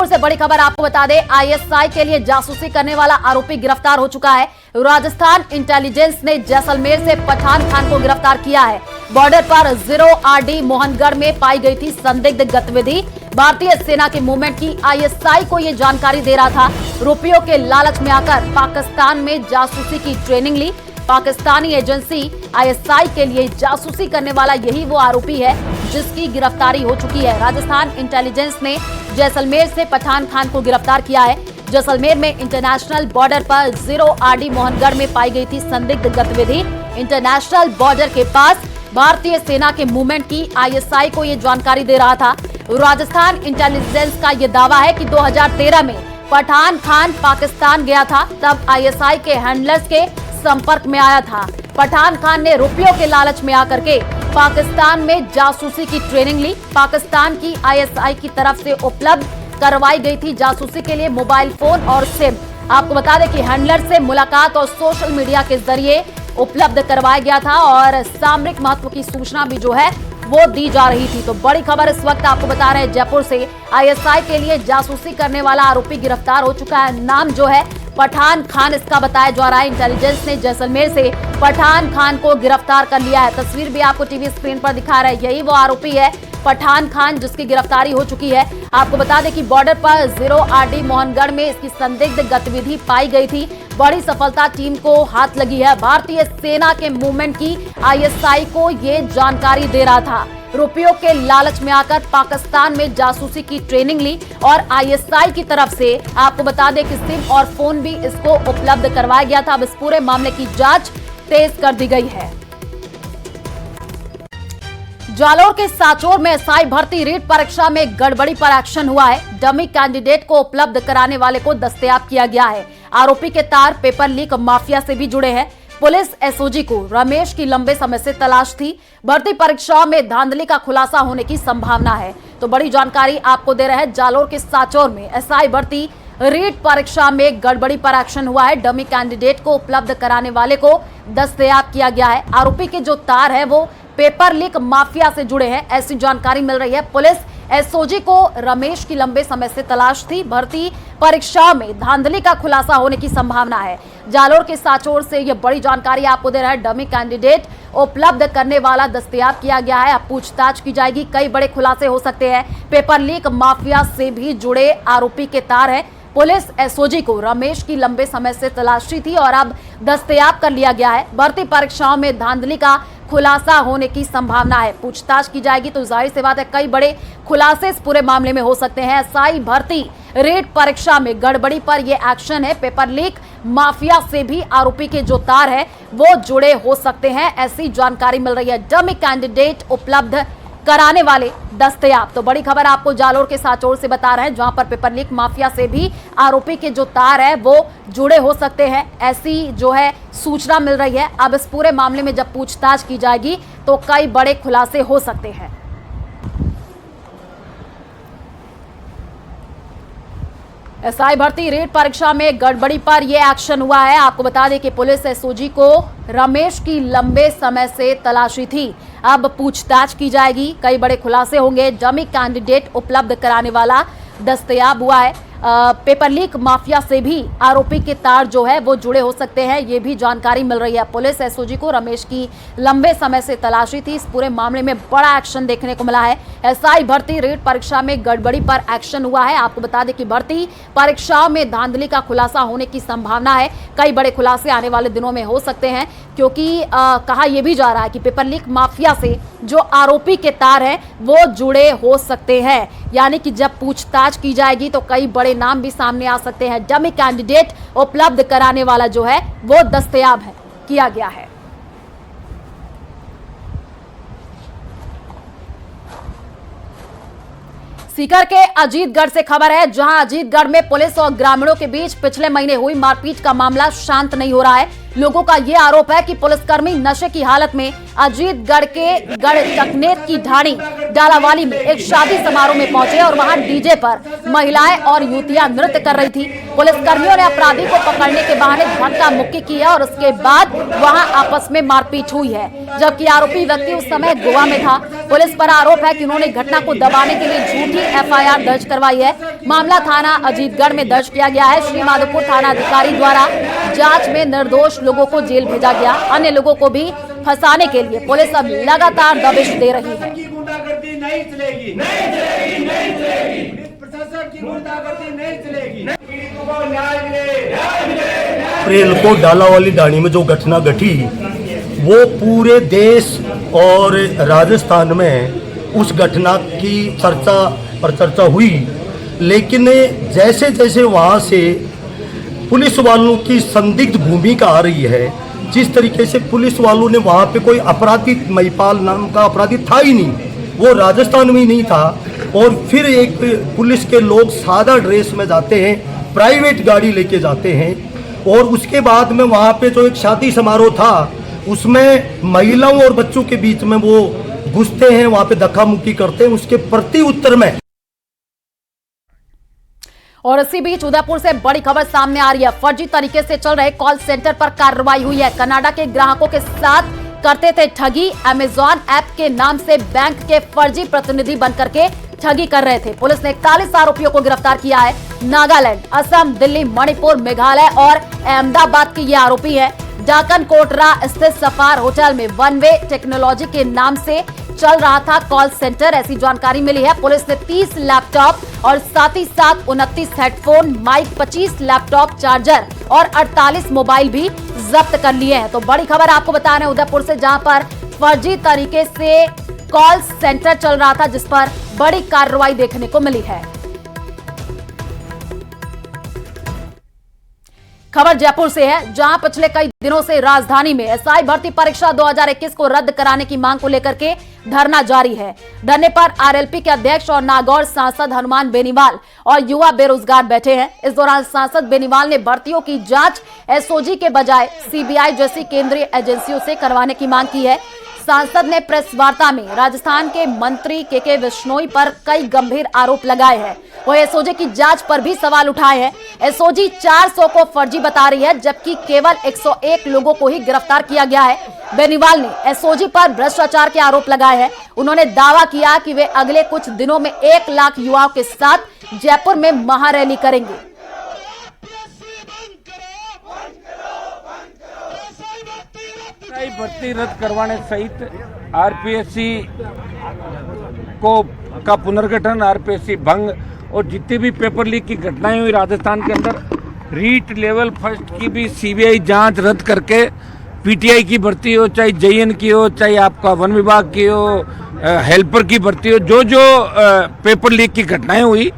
से बड़ी खबर आपको बता दें, आईएसआई के लिए जासूसी करने वाला आरोपी गिरफ्तार हो चुका है। राजस्थान इंटेलिजेंस ने जैसलमेर से पठान खान को गिरफ्तार किया है। बॉर्डर पर 0RD मोहनगढ़ में पाई गई थी संदिग्ध गतिविधि। भारतीय सेना के मूवमेंट की आईएसआई को यह जानकारी दे रहा था। रुपयों के लालच में आकर पाकिस्तान में जासूसी की ट्रेनिंग ली। पाकिस्तानी एजेंसी आईएसआई के लिए जासूसी करने वाला यही वो आरोपी है जिसकी गिरफ्तारी हो चुकी है। राजस्थान इंटेलिजेंस ने जैसलमेर से पठान खान को गिरफ्तार किया है। जैसलमेर में इंटरनेशनल बॉर्डर पर 0RD मोहनगढ़ में पाई गई थी संदिग्ध गतिविधि। इंटरनेशनल बॉर्डर के पास भारतीय सेना के मूवमेंट की आईएसआई को ये जानकारी दे रहा था। राजस्थान इंटेलिजेंस का ये दावा है कि 2013 में पठान खान पाकिस्तान गया था, तब आईएसआई के हैंडलर्स के संपर्क में आया था। पठान खान ने रुपयों के लालच में आकर के पाकिस्तान में जासूसी की ट्रेनिंग ली। पाकिस्तान की आईएसआई की तरफ से उपलब्ध करवाई गई थी जासूसी के लिए मोबाइल फोन और सिम। आपको बता दें कि हैंडलर से मुलाकात और सोशल मीडिया के जरिए उपलब्ध करवाया गया था और सामरिक महत्व की सूचना भी जो है वो दी जा रही थी। तो बड़ी खबर इस वक्त आपको बता रहे हैं जयपुर से, आईएसआई के लिए जासूसी करने वाला आरोपी गिरफ्तार हो चुका है। नाम जो है पठान खान इसका बताया जा रहा है। इंटेलिजेंस ने जैसलमेर से पठान खान को गिरफ्तार कर लिया है। तस्वीर भी आपको टीवी स्क्रीन पर दिखा रहा है, यही वो आरोपी है पठान खान जिसकी गिरफ्तारी हो चुकी है। आपको बता दें कि बॉर्डर पर 0RD मोहनगढ़ में इसकी संदिग्ध गतिविधि पाई गई थी। बड़ी सफलता टीम को हाथ लगी है। भारतीय सेना के मूवमेंट की आईएसआई को ये जानकारी दे रहा था। रुपयों के लालच में आकर पाकिस्तान में जासूसी की ट्रेनिंग ली और आईएसआई की तरफ से आपको बता दें कि सिम और फोन भी इसको उपलब्ध करवाया गया था। अब इस पूरे मामले की जांच तेज कर दी गई है। जालोर के सांचौर में एसआई भर्ती रीट परीक्षा में गड़बड़ी पर एक्शन हुआ है। डमी कैंडिडेट को उपलब्ध कराने वाले को दस्तयाब किया गया है। आरोपी के तार पेपर लीक माफिया से भी जुड़े हैं। पुलिस एसओजी को रमेश की लंबे समय से तलाश थी। भर्ती परीक्षा में धांधली का खुलासा होने की संभावना है। तो बड़ी जानकारी आपको दे रहे हैं, जालोर के सांचौर में एसआई भर्ती रीट परीक्षा में गड़बड़ी पर एक्शन हुआ है। डमी कैंडिडेट को उपलब्ध कराने वाले को दस्तयाब किया गया है। आरोपी के जो तार है वो पेपर लीक माफिया से जुड़े हैं, ऐसी जानकारी मिल रही है। पुलिस एसओजी को रमेश की लंबे समय से तलाश थी। भर्ती परीक्षा में धांधली का खुलासा होने की संभावना है। जालोर के सांचौर से यह बड़ी जानकारी आपको दे रहा है। डमी कैंडिडेट उपलब्ध करने वाला दस्तयाब किया गया है। अब पूछताछ की जाएगी, कई बड़े खुलासे हो सकते हैं। पेपर लीक माफिया से भी जुड़े आरोपी के तार है। पुलिस एसओजी को रमेश की लंबे समय से तलाशी थी और अब दस्तयाब कर लिया गया है। भर्ती परीक्षाओं में धांधली का खुलासा होने की संभावना है। पूछताछ की जाएगी तो जाहिर सी बात है कई बड़े खुलासे इस पूरे मामले में हो सकते हैं। एसआई भर्ती रीट परीक्षा में गड़बड़ी पर यह एक्शन है। पेपर लीक माफिया से भी आरोपी के जो तार है वो जुड़े हो सकते हैं, ऐसी जानकारी मिल रही है। डमी कैंडिडेट उपलब्ध कराने वाले दस्तयाब। तो बड़ी खबर आपको जालोर के सांचौर से बता रहे हैं, जहां पर पेपर लीक माफिया से भी आरोपी के जो तार है वो जुड़े हो सकते हैं, ऐसी जो है सूचना मिल रही है। अब इस पूरे मामले में जब पूछताछ की जाएगी तो कई बड़े खुलासे हो सकते हैं। एसआई भर्ती रीट परीक्षा में गड़बड़ी पर यह एक्शन हुआ है। आपको बता दें कि पुलिस एसओजी को रमेश की लंबे समय से तलाशी थी। अब पूछताछ की जाएगी, कई बड़े खुलासे होंगे। डमी कैंडिडेट उपलब्ध कराने वाला दस्तयाब हुआ है। पेपर लीक माफिया से भी आरोपी के तार जो है वो जुड़े हो सकते हैं, ये भी जानकारी मिल रही है। पुलिस एसओजी को रमेश की लंबे समय से तलाशी थी। इस पूरे मामले में बड़ा एक्शन देखने को मिला है। एसआई भर्ती रीट परीक्षा में गड़बड़ी पर एक्शन हुआ है। आपको बता दें कि भर्ती परीक्षाओं में धांधली का खुलासा होने की संभावना है। कई बड़े खुलासे आने वाले दिनों में हो सकते हैं, क्योंकि कहा यह भी जा रहा है कि पेपर लीक माफिया से जो आरोपी के तार हैं वो जुड़े हो सकते हैं। यानी कि जब पूछताछ की जाएगी तो कई बड़े नाम भी सामने आ सकते हैं। डमी कैंडिडेट उपलब्ध कराने वाला जो है वो दस्तयाब है किया गया है। सीकर के अजीतगढ़ से खबर है, जहां अजीतगढ़ में पुलिस और ग्रामीणों के बीच पिछले महीने हुई मारपीट का मामला शांत नहीं हो रहा है। लोगों का ये आरोप है कि पुलिसकर्मी नशे की हालत में अजीतगढ़ के गढ़चकनेर की ढाणी डालावाली में एक शादी समारोह में पहुंचे और वहां डीजे पर महिलाएं और युवतियां नृत्य कर रही थी। पुलिसकर्मियों ने अपराधी को पकड़ने के बहाने धक्का मुक्की की है और उसके बाद वहां आपस में मारपीट हुई है, जबकि आरोपी व्यक्ति उस समय गोवा में था। पुलिस पर आरोप है कि उन्होंने घटना को दबाने के लिए झूठी एफआईआर दर्ज करवाई है। मामला थाना अजीतगढ़ में दर्ज किया गया है। श्री माधोपुर थाना अधिकारी द्वारा जांच में निर्दोष लोगों को जेल भेजा गया। अन्य लोगों को भी फंसाने के लिए पुलिस अब लगातार दबिश दे रही है। नहीं चलेगी, नहीं चलेगी, नहीं चलेगी। प्रशासन की गुंडागर्दी नहीं चलेगी। पीड़ितों को न्याय मिले, न्याय मिले। अप्रैल को डालावाली ढाणी में जो घटना घटी वो पूरे देश और राजस्थान में उस घटना की चर्चा हुई, लेकिन जैसे जैसे वहाँ से पुलिस वालों की संदिग्ध भूमिका आ रही है, जिस तरीके से पुलिस वालों ने वहाँ पे कोई अपराधी, महिपाल नाम का अपराधी था ही नहीं, वो राजस्थान में ही नहीं था, और फिर एक पुलिस के लोग सादा ड्रेस में जाते हैं, प्राइवेट गाड़ी लेके जाते हैं, और उसके बाद में वहाँ पे जो एक शादी समारोह था उसमें महिलाओं और बच्चों के बीच में वो घुसते हैं, वहाँ पे धक्का मुक्की करते हैं। उसके प्रति उत्तर में और इसी बीच उदयपुर से बड़ी खबर सामने आ रही है। फर्जी तरीके से चल रहे कॉल सेंटर पर कार्रवाई हुई है। कनाडा के ग्राहकों के साथ करते थे ठगी। अमेजॉन ऐप के नाम से बैंक के फर्जी प्रतिनिधि बनकर के ठगी कर रहे थे। पुलिस ने 41 आरोपियों को गिरफ्तार किया है। नागालैंड, असम, दिल्ली, मणिपुर, मेघालय और अहमदाबाद के ये आरोपी है। डाकन कोटरा स्थित सफार होटल में वन वे टेक्नोलॉजी के नाम से चल रहा था कॉल सेंटर, ऐसी जानकारी मिली है। पुलिस ने 30 लैपटॉप और साथ ही साथ 29 हेडफोन, माइक, 25 लैपटॉप, चार्जर और 48 मोबाइल भी जब्त कर लिए हैं। तो बड़ी खबर आपको बता रहे हैं उदयपुर से, जहां पर फर्जी तरीके से कॉल सेंटर चल रहा था, जिस पर बड़ी कार्रवाई देखने को मिली है। खबर जयपुर से है, जहां पिछले कई दिनों से राजधानी में एसआई भर्ती परीक्षा 2021 को रद्द कराने की मांग को लेकर के धरना जारी है। धरने पर आरएलपी के अध्यक्ष और नागौर सांसद हनुमान बेनीवाल और युवा बेरोजगार बैठे हैं। इस दौरान सांसद बेनीवाल ने भर्तियों की जांच एसओजी के बजाय सीबीआई जैसी केंद्रीय एजेंसियों से करवाने की मांग की है। सांसद ने प्रेस वार्ता में राजस्थान के मंत्री के बिश्नोई पर कई गंभीर आरोप लगाए हैं। वो एसओजी की जांच पर भी सवाल उठाए हैं। एसओजी 400 को फर्जी बता रही है, जबकि केवल 101 लोगों को ही गिरफ्तार किया गया है। बेनीवाल ने एसओजी पर भ्रष्टाचार के आरोप लगाए हैं। उन्होंने दावा किया कि वे अगले कुछ दिनों में 1 लाख युवाओं के साथ जयपुर में महारैली करेंगे। भर्ती रद्द करवाने सहित आरपीएससी का पुनर्गठन, आरपीएससी भंग और जितनी भी पेपर लीक की घटनाएं हुई राजस्थान के अंदर, रीट लेवल फर्स्ट की भी सीबीआई जांच रद्द करके पीटीआई की भर्ती हो, चाहे जेएन की हो, चाहे आपका वन विभाग की हो, हेल्पर की भर्ती हो, जो जो पेपर लीक की घटनाएं हुई,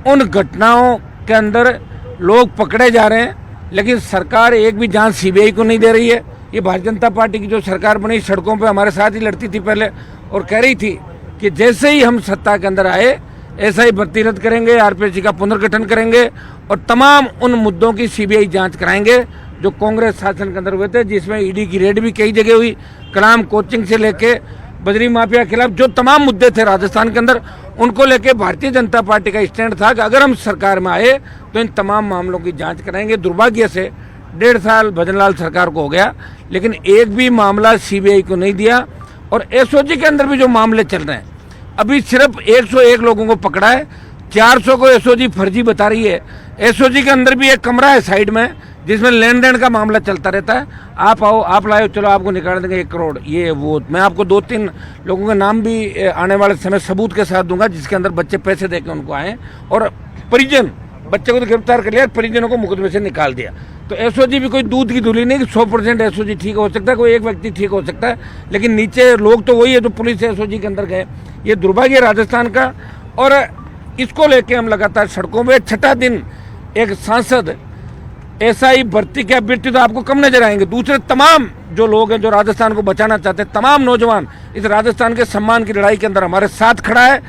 उन घटनाओं के अंदर लोग पकड़े जा रहे हैं, लेकिन सरकार एक भी जांच सीबीआई को नहीं दे रही है। ये भारतीय जनता पार्टी की जो सरकार बनी, सड़कों पे हमारे साथ ही लड़ती थी पहले, और कह रही थी कि जैसे ही हम सत्ता के अंदर आए ऐसा ही भर्ती रद्द करेंगे, आरपीएससी का पुनर्गठन करेंगे और तमाम उन मुद्दों की सीबीआई जांच कराएंगे जो कांग्रेस शासन के अंदर हुए थे, जिसमें ईडी की रेड भी कई जगह हुई। कलाम कोचिंग से लेके बजरी माफिया के खिलाफ जो तमाम मुद्दे थे राजस्थान के अंदर, उनको लेके भारतीय जनता पार्टी का स्टैंड था कि अगर हम सरकार में आए तो इन तमाम मामलों की जांच कराएंगे। दुर्भाग्य से 1.5 साल भजनलाल सरकार को हो गया, लेकिन एक भी मामला सीबीआई को नहीं दिया। और एसओजी के अंदर भी जो मामले चल रहे हैं, अभी सिर्फ 101 लोगों को पकड़ा है, 400 को एसओजी फर्जी बता रही है। एसओजी के अंदर भी एक कमरा है साइड में जिसमें लेन देन का मामला चलता रहता है। आप आओ, आप लाओ, चलो आपको निकाल देंगे 1 करोड़, ये वो। मैं आपको 2-3 लोगों के नाम भी आने वाले समय सबूत के साथ दूंगा, जिसके अंदर बच्चे पैसे देकर उनको आए और परिजन, बच्चे को तो गिरफ्तार कर लिया, परिजनों को मुकदमे से निकाल दिया। तो एसओजी भी कोई दूध की धुली नहीं कि 100% एसओजी ठीक हो सकता है, कोई एक व्यक्ति ठीक हो सकता है, लेकिन नीचे लोग तो वही है जो पुलिस एसओजी के अंदर गए। ये दुर्भाग्य राजस्थान का, और इसको लेके हम लगातार सड़कों में। 6ठा दिन एक सांसद एसआई भर्ती के अभ्यर्थी तो आपको कम नजर आएंगे, दूसरे तमाम जो लोग हैं जो राजस्थान को बचाना चाहते हैं, तमाम नौजवान इस राजस्थान के सम्मान की लड़ाई के अंदर हमारे साथ खड़ा है।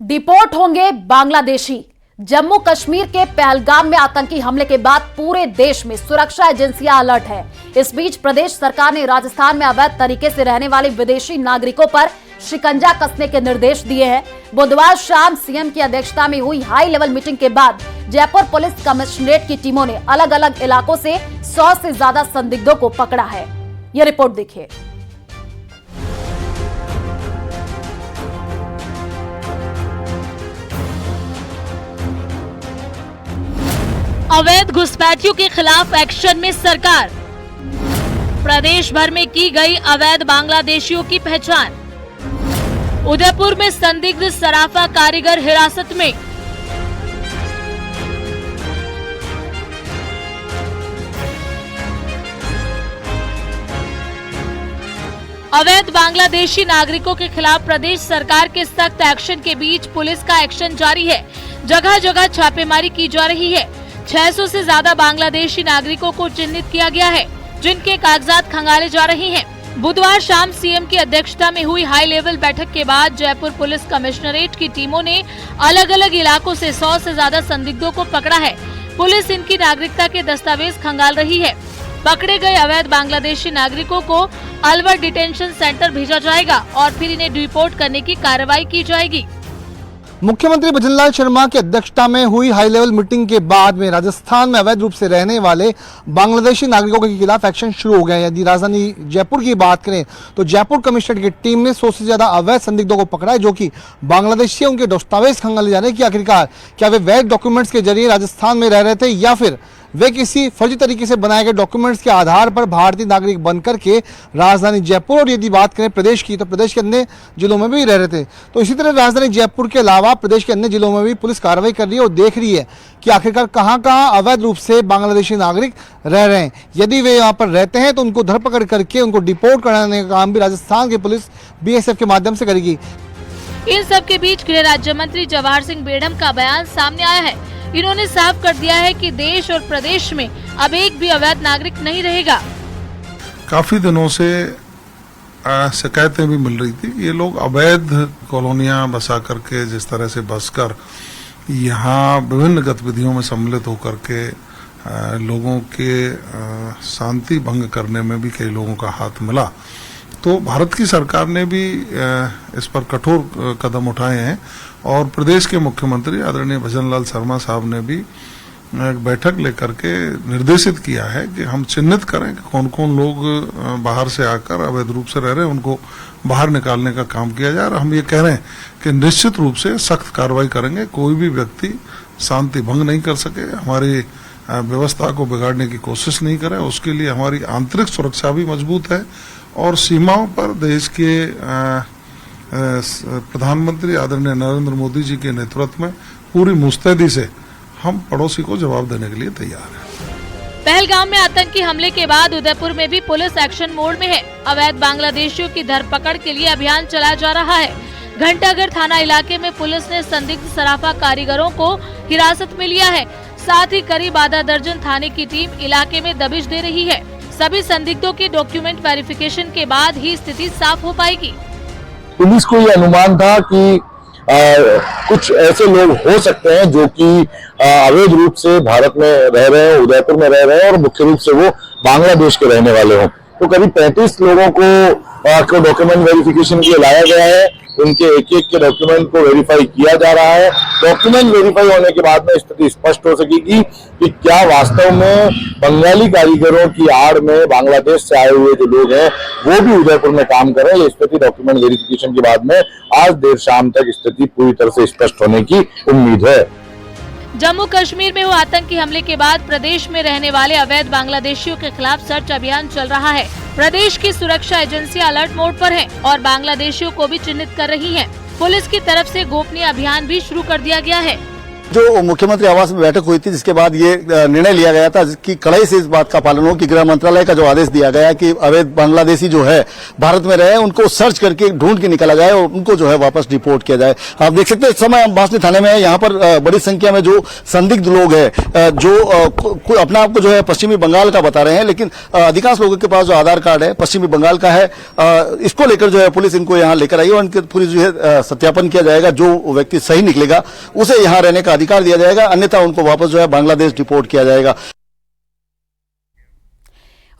डिपोर्ट होंगे बांग्लादेशी। जम्मू कश्मीर के पहलगाम में आतंकी हमले के बाद पूरे देश में सुरक्षा एजेंसियां अलर्ट है। इस बीच प्रदेश सरकार ने राजस्थान में अवैध तरीके से रहने वाले विदेशी नागरिकों पर शिकंजा कसने के निर्देश दिए हैं। बुधवार शाम सीएम की अध्यक्षता में हुई हाई लेवल मीटिंग के बाद जयपुर पुलिस कमिश्नरेट की टीमों ने अलग अलग इलाकों से 100 से ज्यादा संदिग्धों को पकड़ा है। ये रिपोर्ट देखिए। अवैध घुसपैठियों के खिलाफ एक्शन में सरकार। प्रदेश भर में की गई अवैध बांग्लादेशियों की पहचान। उदयपुर में संदिग्ध सराफा कारीगर हिरासत में। अवैध बांग्लादेशी नागरिकों के खिलाफ प्रदेश सरकार के सख्त एक्शन के बीच पुलिस का एक्शन जारी है। जगह जगह छापेमारी की जा रही है। 600 से ज्यादा बांग्लादेशी नागरिकों को चिन्हित किया गया है, जिनके कागजात खंगाले जा रहे हैं। बुधवार शाम सीएम की अध्यक्षता में हुई हाई लेवल बैठक के बाद जयपुर पुलिस कमिश्नरेट की टीमों ने अलग अलग इलाकों से 100 से ज्यादा संदिग्धों को पकड़ा है। पुलिस इनकी नागरिकता के दस्तावेज खंगाल रही है। पकड़े गए अवैध बांग्लादेशी नागरिकों को अलवर डिटेंशन सेंटर भेजा जाएगा और फिर इन्हें डिपोर्ट करने की कार्रवाई की जाएगी। मुख्यमंत्री भजनलाल शर्मा की अध्यक्षता में हुई हाई लेवल मीटिंग के बाद में राजस्थान में अवैध रूप से रहने वाले बांग्लादेशी नागरिकों के खिलाफ एक्शन शुरू हो गया है। यदि राजधानी जयपुर की बात करें तो जयपुर कमिश्नरेट की टीम ने 100 से ज्यादा अवैध संदिग्धों को पकड़ा है, जो कि बांग्लादेशी उनके दस्तावेज खंगाले जा रहे हैं कि आखिरकार क्या वे वैध डॉक्यूमेंट्स के जरिए राजस्थान में रह रहे थे या फिर वे किसी फर्जी तरीके से बनाए गए डॉक्यूमेंट्स के आधार पर भारतीय नागरिक बनकर के राजधानी जयपुर और यदि बात करें प्रदेश की तो प्रदेश के अन्य जिलों में भी रह रहे थे। तो इसी तरह राजधानी जयपुर के अलावा प्रदेश के अन्य जिलों में भी पुलिस कार्रवाई कर रही है और देख रही है कि आखिरकार कहां अवैध रूप से बांग्लादेशी नागरिक रह रहे हैं। यदि वे यहाँ पर रहते हैं तो उनको धरपकड़ करके उनको डिपोर्ट कराने का काम भी राजस्थान की पुलिस BSF के माध्यम से करेगी। इन सब के बीच गृह राज्य मंत्री जवाहर सिंह बेढ़म का बयान सामने आया है। इन्होंने साफ कर दिया है कि देश और प्रदेश में अब एक भी अवैध नागरिक नहीं रहेगा। काफी दिनों से शिकायतें भी मिल रही थी। ये लोग अवैध कॉलोनियां बसा करके जिस तरह से बसकर यहाँ विभिन्न गतिविधियों में सम्मिलित होकर के लोगों के शांति भंग करने में भी कई लोगों का हाथ मिला। तो भारत की सरकार ने भी इस पर कठोर कदम उठाए हैं और प्रदेश के मुख्यमंत्री आदरणीय भजनलाल शर्मा साहब ने भी एक बैठक लेकर के निर्देशित किया है कि हम चिन्हित करें कि कौन कौन लोग बाहर से आकर अवैध रूप से रह रहे हैं, उनको बाहर निकालने का काम किया जाए। और हम ये कह रहे हैं कि निश्चित रूप से सख्त कार्रवाई करेंगे। कोई भी व्यक्ति शांति भंग नहीं कर सके, हमारी व्यवस्था को बिगाड़ने की कोशिश नहीं करे। उसके लिए हमारी आंतरिक सुरक्षा भी मजबूत है और सीमाओं पर देश के प्रधानमंत्री आदरणीय नरेंद्र मोदी जी के नेतृत्व में पूरी मुस्तैदी से हम पड़ोसी को जवाब देने के लिए तैयार हैं। पहलगाम में आतंकी हमले के बाद उदयपुर में भी पुलिस एक्शन मोड में है। अवैध बांग्लादेशियों की धरपकड़ के लिए अभियान चलाया जा रहा है। घंटाघर थाना इलाके में पुलिस ने संदिग्ध सराफा कारीगरों को हिरासत में लिया है। साथ ही करीब आधा दर्जन थाने की टीम इलाके में दबिश दे रही है। सभी संदिग्धों के डॉक्यूमेंट वेरिफिकेशन के बाद ही स्थिति साफ हो पाएगी। पुलिस को ये अनुमान था कि कुछ ऐसे लोग हो सकते हैं जो कि अवैध रूप से भारत में रह रहे हैं, उदयपुर में रह रहे हैं और मुख्य रूप से वो बांग्लादेश के रहने वाले हों। तो करीब 35 लोगों को डॉक्यूमेंट वेरिफिकेशन के लिए लाया गया है। उनके एक एक के डॉक्यूमेंट को वेरीफाई किया जा रहा है। डॉक्यूमेंट वेरीफाई होने के बाद में स्थिति स्पष्ट हो सकेगी कि क्या वास्तव में बंगाली कारीगरों की आड़ में बांग्लादेश से आए हुए जो लोग हैं वो भी उदयपुर में काम कर रहे हैं। ये स्थिति डॉक्यूमेंट वेरिफिकेशन के बाद में आज देर शाम तक स्थिति पूरी तरह से स्पष्ट होने की उम्मीद है। जम्मू कश्मीर में हुए आतंकी हमले के बाद प्रदेश में रहने वाले अवैध बांग्लादेशियों के खिलाफ सर्च अभियान चल रहा है। प्रदेश की सुरक्षा एजेंसियां अलर्ट मोड पर हैं और बांग्लादेशियों को भी चिन्हित कर रही हैं। पुलिस की तरफ से गोपनीय अभियान भी शुरू कर दिया गया है। जो मुख्यमंत्री आवास में बैठक हुई थी जिसके बाद ये निर्णय लिया गया था कि कड़ाई से इस बात का पालन हो कि गृह मंत्रालय का जो आदेश दिया गया कि अवैध बांग्लादेशी जो है भारत में रहे उनको सर्च करके ढूंढ के निकाला जाए और उनको जो है वापस डिपोर्ट किया जाए। आप देख सकते हैं इस समय हम बांसनी थाने में है। यहाँ पर बड़ी संख्या में जो संदिग्ध लोग हैं जो अपने आप को जो है पश्चिमी बंगाल का बता रहे हैं, लेकिन अधिकांश लोगों के पास जो आधार कार्ड है पश्चिमी बंगाल का है। इसको लेकर जो है पुलिस इनको यहाँ लेकर आई और इनके पूरी जो है सत्यापन किया जाएगा। जो व्यक्ति सही निकलेगा उसे यहाँ रहने का अधिकार दिया जाएगा, अन्यथा उनको वापस जो है बांग्लादेश डिपोर्ट किया जाएगा।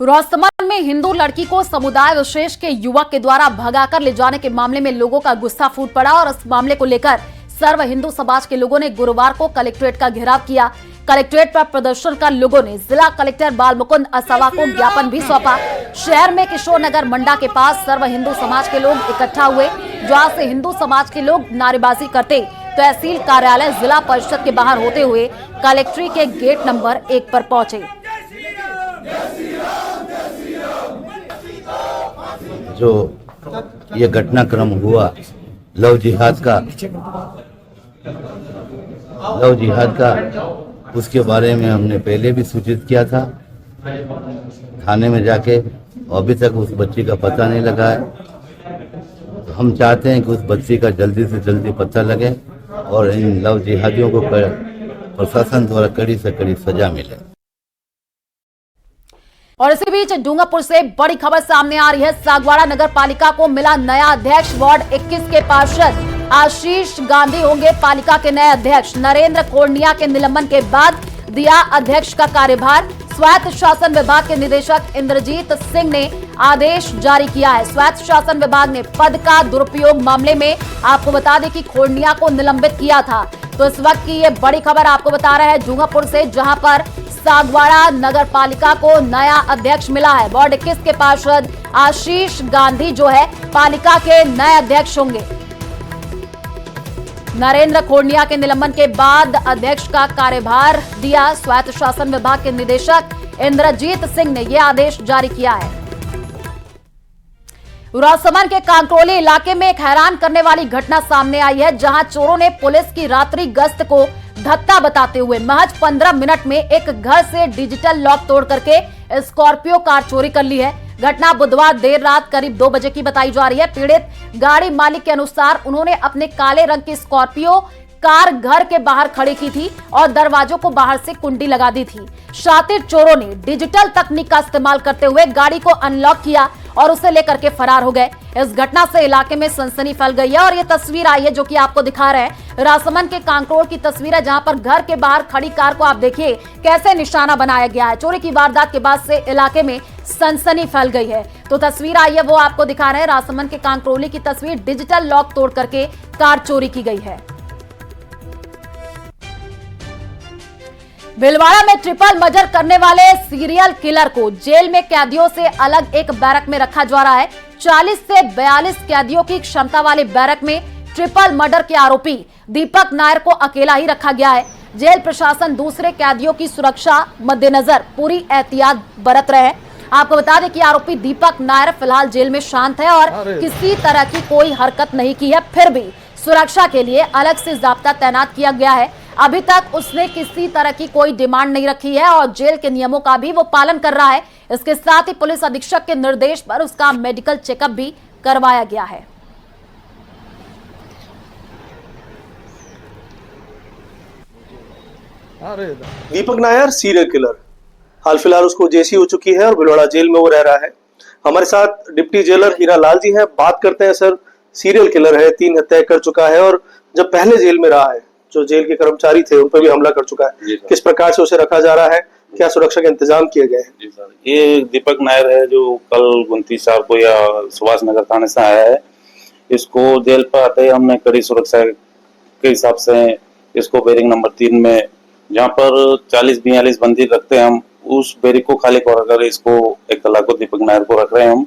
राजसमंद में हिंदू लड़की को समुदाय विशेष के युवक के द्वारा भगाकर ले जाने के मामले में लोगों का गुस्सा फूट पड़ा और इस मामले को लेकर सर्व हिंदू समाज के लोगों ने गुरुवार को कलेक्ट्रेट का घेराव किया। कलेक्ट्रेट पर प्रदर्शन कर लोगों ने जिला कलेक्टर बालमुकुंद असावा को ज्ञापन भी सौंपा। शहर में किशोर नगर मंडा के पास सर्व हिंदू समाज के लोग इकट्ठा हुए, जहां से हिंदू समाज के लोग नारेबाजी करते तहसील कार्यालय जिला परिषद के बाहर होते हुए कलेक्ट्रेट के गेट नंबर 1 पर पहुंचे। जो ये घटनाक्रम हुआ लव जिहाद का उसके बारे में हमने पहले भी सूचित किया था थाने में जाके, अभी तक उस बच्ची का पता नहीं लगा है। तो हम चाहते हैं कि उस बच्ची का जल्दी से जल्दी पता लगे और इन लव जिहादियों को प्रशासन द्वारा कड़ी से कड़ी सजा मिले। और इसी बीच डूंगरपुर से बड़ी खबर सामने आ रही है। सागवाड़ा नगर पालिका को मिला नया अध्यक्ष। वार्ड 21 के पार्षद आशीष गांधी होंगे पालिका के नए अध्यक्ष। नरेंद्र कोर्निया के निलंबन के बाद दिया अध्यक्ष का कार्यभार। स्वायत्त शासन विभाग के निदेशक इंद्रजीत सिंह ने आदेश जारी किया है। स्वायत्त शासन विभाग ने पद का दुरुपयोग मामले में आपको बता दें कि कोर्निया को निलंबित किया था। तो इस वक्त की ये बड़ी खबर आपको बता रहे हैं डूंगरपुर से, जहां पर सागवाड़ा नगर पालिका को नया अध्यक्ष मिला है। वार्ड 21 के पार्षद आशीष गांधी जो है पालिका के नए अध्यक्ष होंगे। नरेंद्र कोर्निया के निलंबन के बाद अध्यक्ष का कार्यभार दिया। स्वायत्त शासन विभाग के निदेशक इंद्रजीत सिंह ने यह आदेश जारी किया है। राजसमंद के कांकरोली इलाके में एक हैरान करने वाली घटना सामने आई है, जहां चोरों ने पुलिस की रात्रि गश्त को धत्ता बताते हुए महज 15 मिनट में एक घर से डिजिटल लॉक तोड़ करके स्कॉर्पियो कार चोरी कर ली है। घटना बुधवार देर रात करीब 2 बजे की बताई जा रही है। पीड़ित गाड़ी मालिक के अनुसार उन्होंने अपने काले रंग की स्कॉर्पियो कार घर के बाहर खड़ी की थी और दरवाजों को बाहर से कुंडी लगा दी थी। शातिर चोरों ने डिजिटल तकनीक का इस्तेमाल करते हुए गाड़ी को अनलॉक किया और उसे लेकर के फरार हो गए। इस घटना से इलाके में सनसनी फैल गई है और ये तस्वीर आई है जो कि आपको दिखा रहे हैं। राजसमंद के कांकरोल की तस्वीर है, जहां पर घर के बाहर खड़ी कार को आप देखिए कैसे निशाना बनाया गया है। चोरी की वारदात के बाद से इलाके में सनसनी फैल गई है। तो तस्वीर आई है वो आपको दिखा रहे हैं, राजसमंद के कांकरोली की तस्वीर। डिजिटल लॉक तोड़ करके कार चोरी की गई है। भिलवाड़ा में ट्रिपल मर्डर करने वाले सीरियल किलर को जेल में कैदियों से अलग एक बैरक में रखा जा रहा है। 40 से 42 कैदियों की क्षमता वाले बैरक में ट्रिपल मर्डर के आरोपी दीपक नायर को अकेला ही रखा गया है। जेल प्रशासन दूसरे कैदियों की सुरक्षा मद्देनजर पूरी एहतियात बरत रहे हैं। आपको बता दें कि आरोपी दीपक नायर फिलहाल जेल में शांत है और किसी तरह की कोई हरकत नहीं की है, फिर भी सुरक्षा के लिए अलग से जाब्ता तैनात किया गया है। अभी तक उसने किसी तरह की कोई डिमांड नहीं रखी है और जेल के नियमों का भी वो पालन कर रहा है। इसके साथ ही पुलिस अधीक्षक के निर्देश पर उसका मेडिकल चेकअप भी करवाया गया है। दीपक नायर सीरियल किलर, हाल फिलहाल उसको जेसी हो चुकी है और भिलवाड़ा जेल में वो रह रहा है। हमारे साथ डिप्टी जेलर हीरा लाल जी हैं। बात करते हैं सर, सीरियल किलर है, 3 हत्याएं कर चुका है और जब पहले जेल में रहा है, जो जेल के कर्मचारी थे उन पर भी हमला कर चुका है। किस प्रकार से उसे रखा जा रहा है, क्या सुरक्षा के इंतजाम किए गए हैं? जी सर, ये दीपक नायर है जो कल 29/4 को या सुभाष नगर थाने से आया है। इसको जेल पर आते ही हमने कड़ी सुरक्षा के हिसाब से इसको बेरिंग नंबर 3 में, जहाँ पर 40-42 बंदी रखते हैं हम, उस बेरिंग को खाली कराकर इसको एक तलाक को दीपक नायर को रख रहे हैं हम।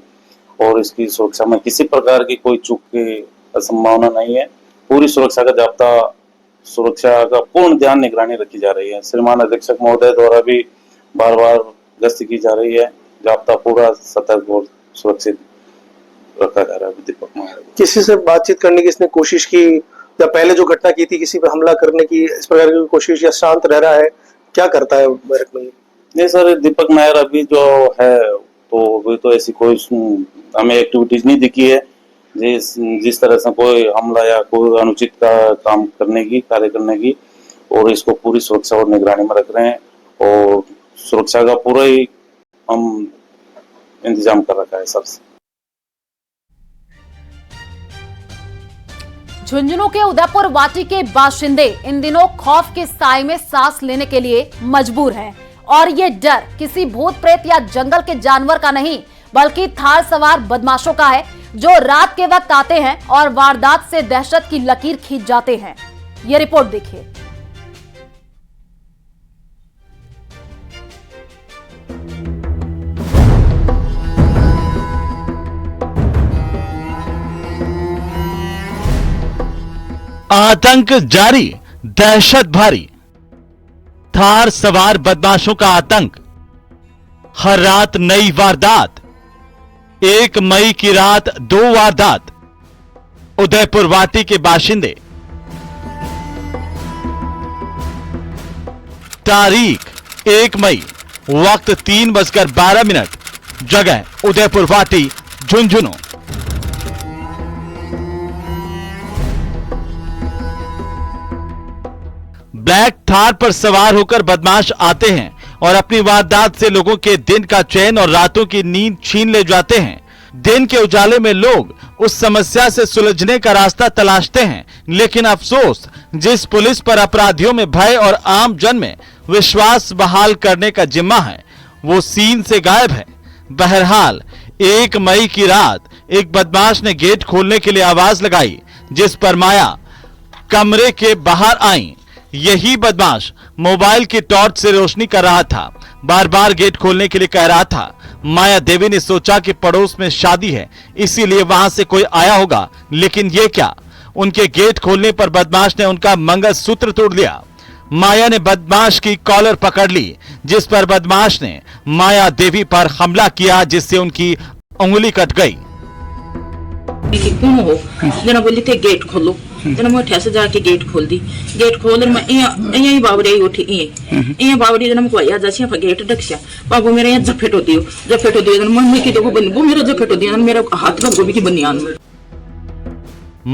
और इसकी सुरक्षा में किसी प्रकार की कोई चूक की संभावना नहीं है। पूरी सुरक्षा का जाब्ता, सुरक्षा का पूर्ण ध्यान निगरानी रखी जा रही है। श्रीमान अधीक्षक महोदय द्वारा भी बार बार गश्त की जा रही है। जाब्ता पूरा सतर्क और सुरक्षित रखा जा रहा है। दीपक नायर किसी से बातचीत करने की इसने कोशिश की या पहले जो घटना की थी किसी पर हमला करने की, इस प्रकार की कोशिश, या शांत रह रहा है, क्या करता है बैरक में? नहीं सर, दीपक नायर अभी जो है तो अभी तो ऐसी कोई हमें एक्टिविटीज नहीं दिखी है जिस तरह से कोई हमला या कोई अनुचित का काम करने की, कार्य करने की। और इसको पूरी सुरक्षा और निगरानी में रख रहे हैं और सुरक्षा का पूरा ही हम इंतजाम कर रखा है सबसे। झुंझुनू के उदयपुर वाटी के बाशिंदे इन दिनों खौफ के साए में सांस लेने के लिए मजबूर हैं और ये डर किसी भूत प्रेत या जंगल के जानवर का नहीं बल्कि थार सवार बदमाशों का है जो रात के वक्त आते हैं और वारदात से दहशत की लकीर खींच जाते हैं। ये रिपोर्ट देखिए। आतंक जारी, दहशत भारी। थार सवार बदमाशों का आतंक, हर रात नई वारदात। 1 मई की रात 2 वारदात। उदयपुर वाटी के बाशिंदे। तारीख 1 मई, वक्त 3:12। जगह उदयपुर वाटी, झुंझुनू। ब्लैक थार पर सवार होकर बदमाश आते हैं और अपनी वारदात से लोगों के दिन का चैन और रातों की नींद छीन ले जाते हैं। दिन के उजाले में लोग उस समस्या से सुलझने का रास्ता तलाशते हैं, लेकिन अफसोस जिस पुलिस पर अपराधियों में भय और आम जन में विश्वास बहाल करने का जिम्मा है वो सीन से गायब है। बहरहाल 1 मई की रात एक बदमाश ने गेट खोलने के लिए आवाज लगाई, जिस पर माया कमरे के बाहर आई। यही बदमाश मोबाइल की टॉर्च से रोशनी कर रहा था, बार बार गेट खोलने के लिए कह रहा था। माया देवी ने सोचा कि पड़ोस में शादी है, इसीलिए वहां से कोई आया होगा, लेकिन ये क्या, उनके गेट खोलने पर बदमाश ने उनका मंगलसूत्र तोड़ दिया। माया ने बदमाश की कॉलर पकड़ ली, जिस पर बदमाश ने माया देवी पर हमला किया, जिससे उनकी उंगली कट गई। जना बोली थे गेट खोलो, जना मैं उठा से जाके गेट खोल दी। गेट खोल मैं यही बावड़ी उठी ये बावड़ी जना मुझको आया जैसे गेट डक्सिया बाबू मेरे यहाँ जफेटो दियो जना मैं की देखो बन वो मेरा जफेटो दिया मेरा हाथ में गोभी की बनियान।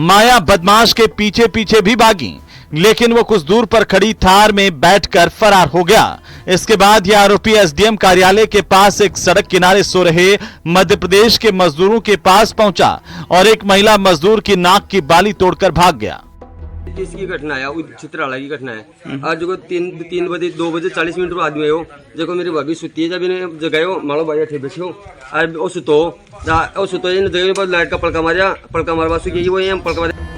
माया बदमाश के पीछे पीछे भी भागी, लेकिन वो कुछ दूर पर खड़ी थार में बैठकर फरार हो गया। इसके बाद यह आरोपी एसडीएम कार्यालय के पास एक सड़क किनारे सो रहे मध्य प्रदेश के मजदूरों के पास पहुंचा और एक महिला मजदूर की नाक की बाली तोड़कर भाग गया। किसकी घटना है? चित्राला की घटना है। आज जो 3 बजे 2 बजे 40 मिनट आदमी हो देखो मेरी भाभी सुती है, जब इन्हें जगाओ मालो भाई थे बैठे हो और वो सुतो जगह पर लाइट का पलका मारवा सुखी वो पलका मारा।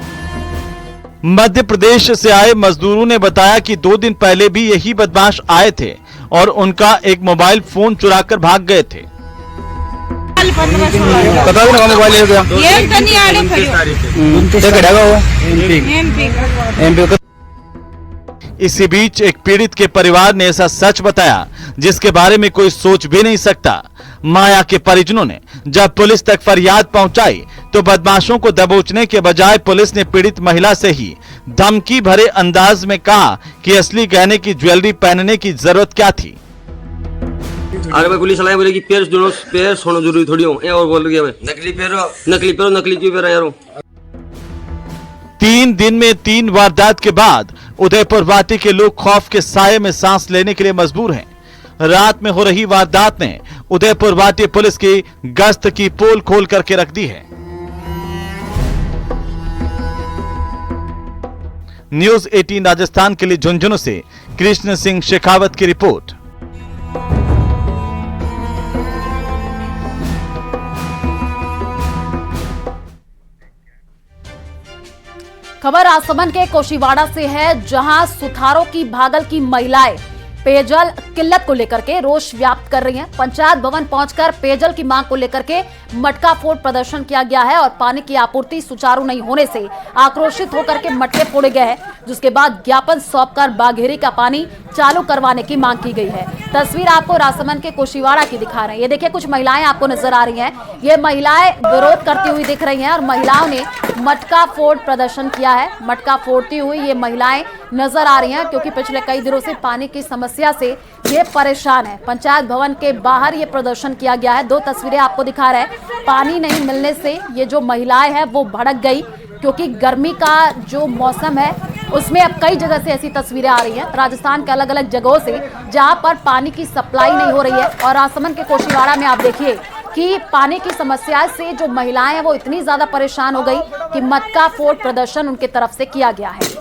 मध्य प्रदेश से आए मजदूरों ने बताया कि 2 दिन पहले भी यही बदमाश आए थे और उनका एक मोबाइल फोन चुराकर भाग गए थे। इसी बीच एक पीड़ित के परिवार ने ऐसा सच बताया जिसके बारे में कोई सोच भी नहीं सकता। माया के परिजनों ने जब पुलिस तक फरियाद पहुंचाई तो बदमाशों को दबोचने के बजाय पुलिस ने पीड़ित महिला से ही धमकी भरे अंदाज में कहा कि असली गहने की ज्वेलरी पहनने की जरूरत क्या थी। अरे मैं पुलिस वाले बोले कि पैर सोना जरूरी थोड़ी हो और बोल गया मैं नकली क्यों पैर यार। 3 दिन में 3 वारदात के बाद उदयपुर वाटी के लोग खौफ के साये में सांस लेने के लिए मजबूर हैं। रात में हो रही वारदात ने उदयपुर वाटी पुलिस की गश्त की पोल खोल करके रख दी है। न्यूज 18 राजस्थान के लिए झुंझुनू से कृष्ण सिंह शेखावत की रिपोर्ट। खबर राजसमंद के कोशीवाड़ा से है, जहां सुथारों की भागल की महिलाएं पेयजल किल्लत को लेकर के रोष व्याप्त कर रही हैं। पंचायत भवन पहुंचकर पेयजल की मांग को लेकर के मटका फोड़ प्रदर्शन किया गया है और पानी की आपूर्ति सुचारू नहीं होने से आक्रोशित होकर के मटके फोड़े गए हैं, जिसके बाद ज्ञापन सौंपकर बाघेरी का पानी चालू करवाने की मांग की गई है। तस्वीर आपको राजसमंद के कोशीवाड़ा की दिखा रहे हैं। ये देखिए कुछ महिलाएं आपको नजर आ रही हैं। ये महिलाएं विरोध करती हुई दिख रही हैं और महिलाओं ने मटका फोड़ प्रदर्शन किया है। मटका फोड़ती हुई ये महिलाएं नजर आ रही हैं क्योंकि पिछले कई दिनों से पानी की समस्या से ये परेशान है। पंचायत भवन के बाहर ये प्रदर्शन किया गया है। 2 तस्वीरें आपको दिखा रहे हैं। पानी नहीं मिलने से ये जो महिलाएं हैं वो भड़क गई क्योंकि गर्मी का जो मौसम है उसमें अब कई जगह से ऐसी तस्वीरें आ रही हैं राजस्थान के अलग अलग जगहों से जहां पर पानी की सप्लाई नहीं हो रही है। और राजसमंद के कोशीवाड़ा में आप देखिए कि पानी की समस्या से जो महिलाएं हैं वो इतनी ज्यादा परेशान हो गई कि मटका फोड़ प्रदर्शन उनके तरफ से किया गया है।